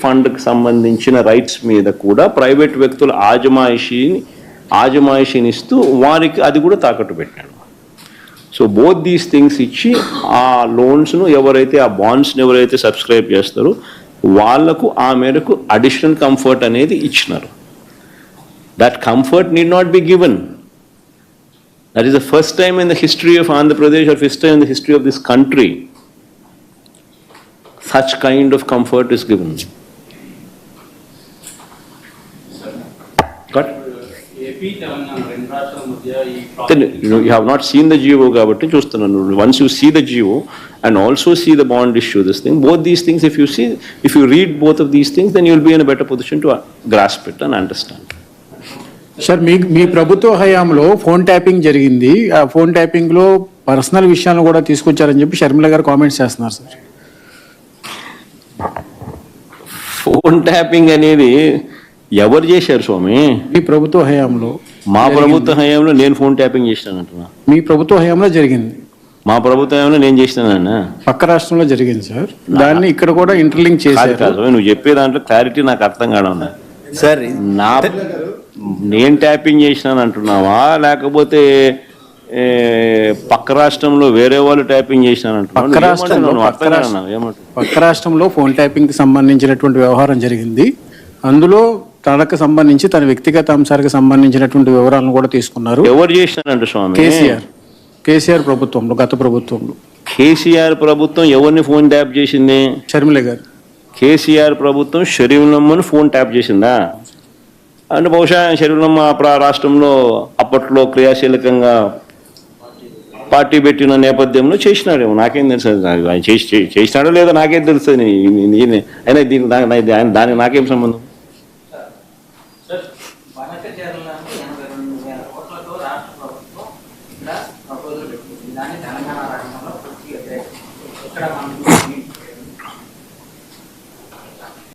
ఫండ్కి సంబంధించిన రైట్స్ మీద కూడా ప్రైవేట్ వ్యక్తుల ఆజమాయిషీని ఇస్తూ వారికి అది కూడా తాకట్టు పెట్టాడు. సో బోత్ దీస్ థింగ్స్ ఇచ్చి ఆ లోన్స్ను ఎవరైతే ఆ బాండ్స్ని ఎవరైతే సబ్స్క్రైబ్ చేస్తారో వాళ్లకు ఆ మేరకు అడిషనల్ కంఫర్ట్ అనేది ఇచ్చినారు. That comfort need not be given. That is the first time in the history of Andhra Pradesh are first time in the history of this country such kind of comfort is given. Got? Then you have not seen the GO kabatti chustunanu. Once you see the GO and also see the bond issue, this thing, both these things, if you read both of these things, then you will be in a better position to grasp it and understand. Sir మీ ప్రభుత్వ హయాంలో phone tapping జరిగింది. ఆ phone tapping లో personal విషయాలను కూడా తీసుకొచ్చారని చెప్పి షర్మిల గారు కామెంట్స్ చేస్తున్నారు సార్. ఫోన్ ట్యాపింగ్ అనేది ఎవరు చేశారు స్వామి? మీ ప్రభుత్వ హయాంలో. మా ప్రభుత్వ హయాంలో నేను ఫోన్ ట్యాపింగ్ చేసినానంటున్నా. మీ ప్రభుత్వ హయాంలో జరిగింది. మా ప్రభుత్వ హయాంలో నేను చేసినానన్నా. పక్క రాష్ట్రంలో జరిగింది సార్. దాన్ని ఇక్కడ కూడా ఇంటర్లింక్ చేశారు. నువ్వు చెప్పే దాంట్లో క్లారిటీ నాకు అర్థం కావడం సార్. నేను ట్యాపింగ్ చేసినాను అంటున్నావా, లేకపోతే పక్క రాష్ట్రంలో వేరే వాళ్ళు ట్యాపింగ్ చేసినారంటున్నావు? పక్క రాష్ట్రంలో ఫోన్ ట్యాపింగ్ కి సంబంధించినటువంటి వ్యవహారం జరిగింది. అందులో తనకు సంబంధించి తన వ్యక్తిగత అంశాలకు సంబంధించినటువంటి వివరాలను కూడా తీసుకున్నారు. ఎవరు చేసినారంట స్వామి? కేసీఆర్ ప్రభుత్వంలో, గత ప్రభుత్వంలో. కేసీఆర్ ప్రభుత్వం ఎవరిని ఫోన్ ట్యాప్ చేసింది? షర్మిల గారు. కేసీఆర్ ప్రభుత్వం షరీఫ్లమ్మను ఫోన్ ట్యాప్ చేసిందా? అంటే బహుశా షరీఫ్లమ్మ రాష్ట్రంలో అప్పట్లో క్రియాశీలకంగా పార్టీ పెట్టిన నేపథ్యంలో చేసినాడేమో, నాకేం తెలుసు. చేసినాడో లేదో నాకేం తెలుస్తుంది. అయినా దానికి నాకేం సంబంధం?